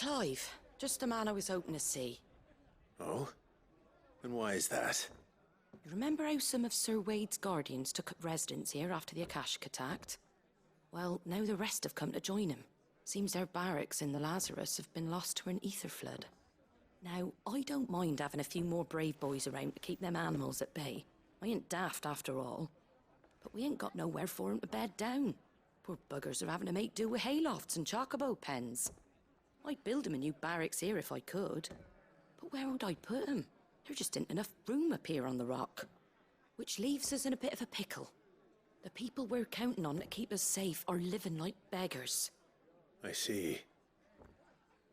Clive. Just the man I was hoping to see. Oh? And why is that? You remember how some of Sir Wade's guardians took up residence here after the Akashic attacked? Well, now the rest have come to join him. Seems their barracks in the Lazarus have been lost to an ether flood. Now, I don't mind having a few more brave boys around to keep them animals at bay. I ain't daft after all. But we ain't got nowhere for 'em to bed down. Poor buggers are having to make do with haylofts and chocobo pens. I'd build 'em a new barracks here if I could. But where would I put 'em? There just ain't enough room up here on the rock. Which leaves us in a bit of a pickle. The people we're counting on to keep us safe are living like beggars. I see.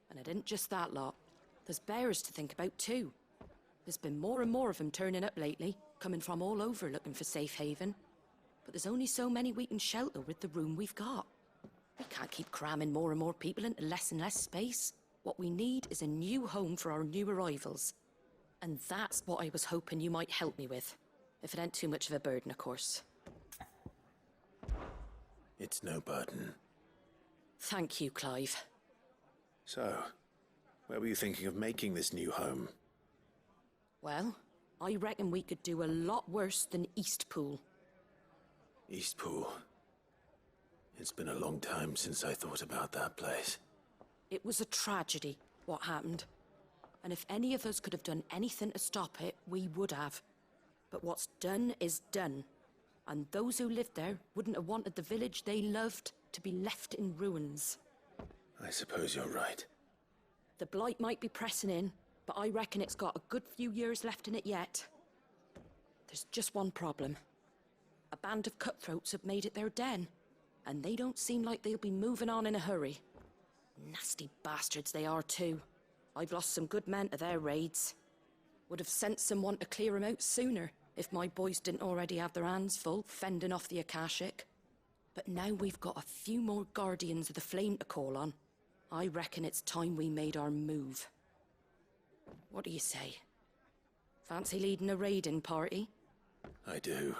And it isn't just that lot. There's bears to think about too. There's been more and more of them turning up lately, coming from all over looking for safe haven. But there's only so many we can shelter with the room we've got. We can't keep cramming more and more people into less and less space. What we need is a new home for our new arrivals. And that's what I was hoping you might help me with. If it ain't too much of a burden, of course. It's no burden. Thank you, Clive. So, where were you thinking of making this new home? Well, I reckon we could do a lot worse than Eastpool. Eastpool. It's been a long time since I thought about that place. It was a tragedy, what happened. And if any of us could have done anything to stop it, we would have. But what's done is done. And those who lived there wouldn't have wanted the village they loved to be left in ruins. I suppose you're right. The blight might be pressing in, but I reckon it's got a good few years left in it yet. There's just one problem. A band of cutthroats have made it their den, and they don't seem like they'll be moving on in a hurry. Nasty bastards they are too. I've lost some good men to their raids. Would have sent someone to clear 'em out sooner, if my boys didn't already have their hands full fending off the Akashic. But now we've got a few more guardians of the flame to call on. I reckon it's time we made our move. What do you say? Fancy leading a raiding party? I do.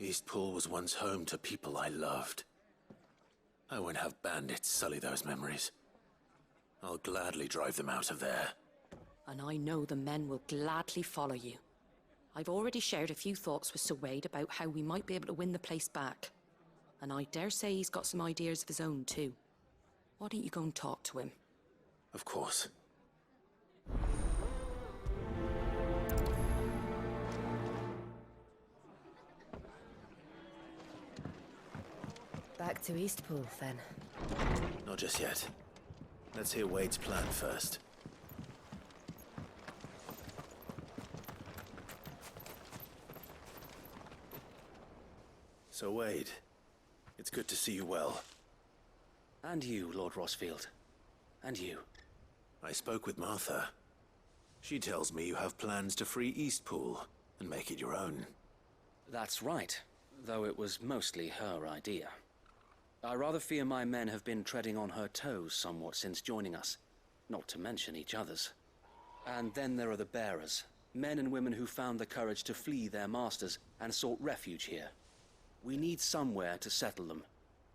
Eastpool was once home to people I loved. I won't have bandits sully those memories. I'll gladly drive them out of there. And I know the men will gladly follow you. I've already shared a few thoughts with Sir Wade about how we might be able to win the place back. And I dare say he's got some ideas of his own too. Why don't you go and talk to him? Of course. Back to Eastpool, then. Not just yet. Let's hear Wade's plan first. So Wade, it's good to see you well. And you, Lord Rossfield. And you. I spoke with Martha. She tells me you have plans to free Eastpool and make it your own. That's right, though it was mostly her idea. I rather fear my men have been treading on her toes somewhat since joining us, not to mention each other's. And then there are the bearers, men and women who found the courage to flee their masters and sought refuge here. We need somewhere to settle them,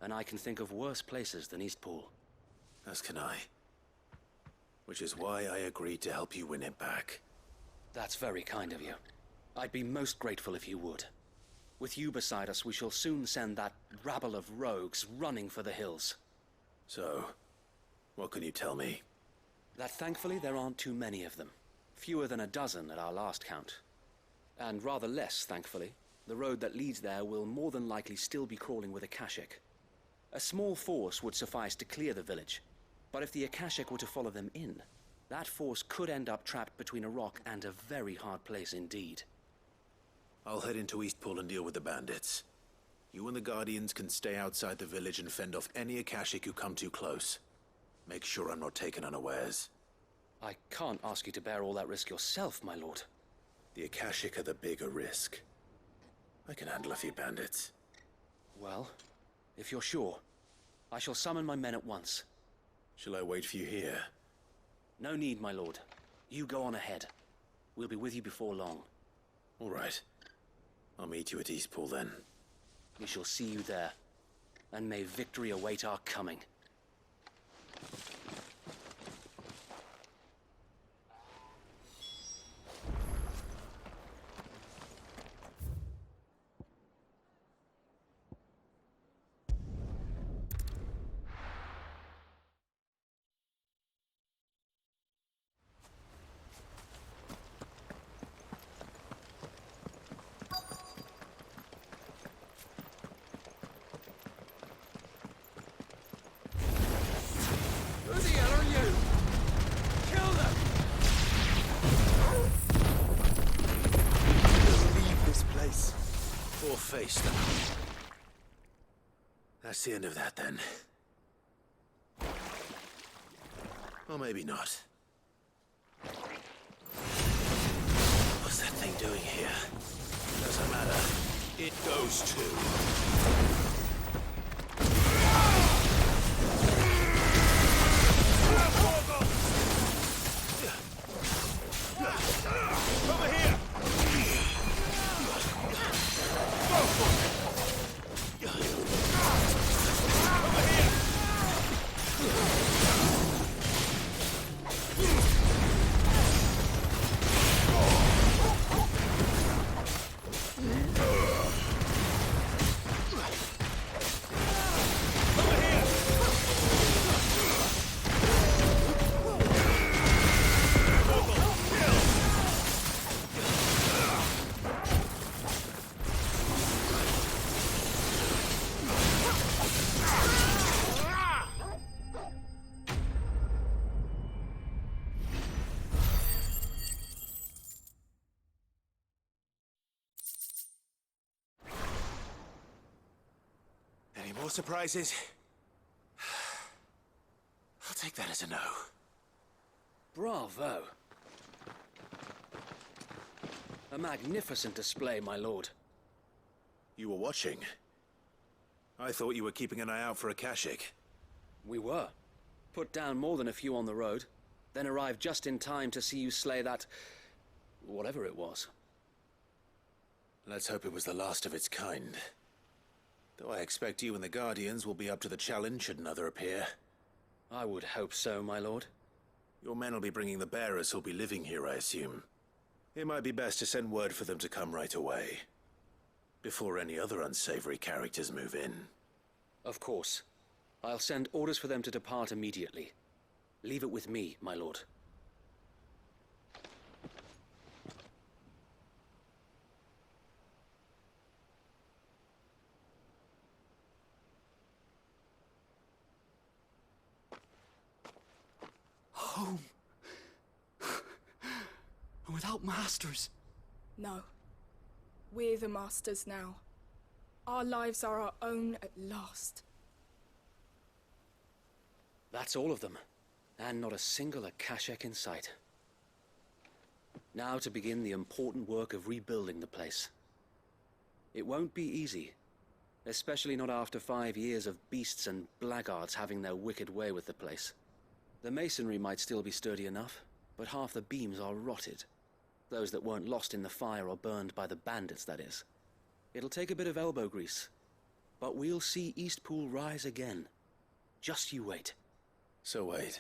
and I can think of worse places than Eastpool. As can I. Which is why I agreed to help you win it back. That's very kind of you. I'd be most grateful if you would. With you beside us, we shall soon send that rabble of rogues running for the hills. So, what can you tell me? That thankfully there aren't too many of them. Fewer than a dozen at our last count. And rather less, thankfully. The road that leads there will more than likely still be crawling with Akashic. A small force would suffice to clear the village, but if the Akashic were to follow them in, that force could end up trapped between a rock and a very hard place indeed. I'll head into Eastpool and deal with the bandits. You and the Guardians can stay outside the village and fend off any Akashic who come too close. Make sure I'm not taken unawares. I can't ask you to bear all that risk yourself, my lord. The Akashic are the bigger risk. I can handle a few bandits. Well, if you're sure, I shall summon my men at once. Shall I wait for you here? No need, my lord. You go on ahead. We'll be with you before long. All right. I'll meet you at Eastpool then. We shall see you there. And may victory await our coming. Four-faced. That's the end of that, then. Or maybe not. What's that thing doing here? Doesn't matter. It goes too. Over here! Go for it! Over here! Any more surprises? I'll take that as a no. Bravo. A magnificent display, my lord. You were watching. I thought you were keeping an eye out for a Kashik. We were. Put down more than a few on the road, then arrived just in time to see you slay that... whatever it was. Let's hope it was the last of its kind. Though I expect you and the Guardians will be up to the challenge should another appear. I would hope so, my lord. Your men will be bringing the bearers who'll be living here, I assume. It might be best to send word for them to come right away, before any other unsavory characters move in. Of course. I'll send orders for them to depart immediately. Leave it with me, my lord. Home. And without masters. No. We're the masters now. Our lives are our own at last. That's all of them. And not a single Akashek in sight. Now to begin the important work of rebuilding the place. It won't be easy. Especially not after 5 years of beasts and blackguards having their wicked way with the place. The masonry might still be sturdy enough, but half the beams are rotted. Those that weren't lost in the fire or burned by the bandits, that is. It'll take a bit of elbow grease. But we'll see Eastpool rise again. Just you wait. So wait.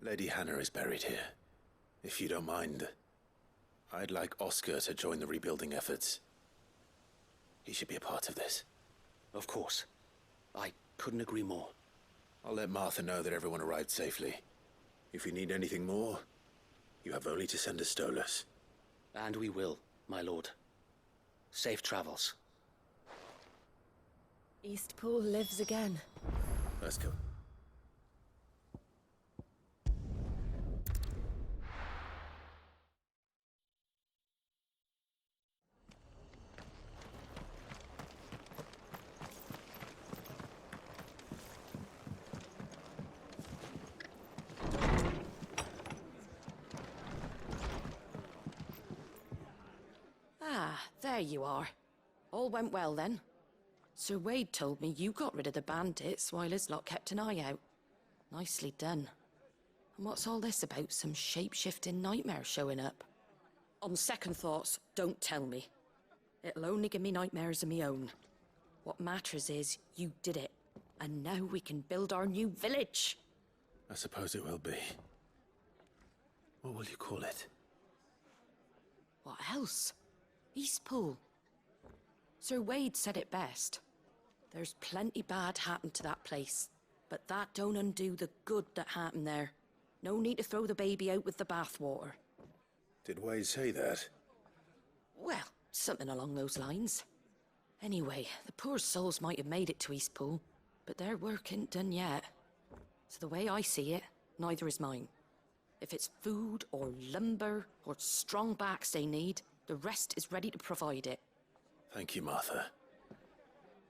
Lady Hannah is buried here. If you don't mind, I'd like Oscar to join the rebuilding efforts. He should be a part of this. Of course. I couldn't agree more. I'll let Martha know that everyone arrived safely. If you need anything more, you have only to send a Stolas. And we will, my lord. Safe travels. Eastpool lives again. Let's go. There you are. All went well then. Sir Wade told me you got rid of the bandits while his lot kept an eye out. Nicely done. And what's all this about some shape-shifting nightmare showing up? On second thoughts, don't tell me. It'll only give me nightmares of me own. What matters is you did it. And now we can build our new village. I suppose it will be. What will you call it? What else? Eastpool. Sir Wade said it best. There's plenty bad happened to that place, but that don't undo the good that happened there. No need to throw the baby out with the bathwater. Did Wade say that? Well, something along those lines. Anyway, the poor souls might have made it to Eastpool, but their work ain't done yet. So the way I see it, neither is mine. If it's food or lumber or strong backs they need, the rest is ready to provide it. Thank you, Martha.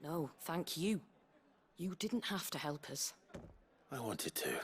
No, thank you. You didn't have to help us. I wanted to.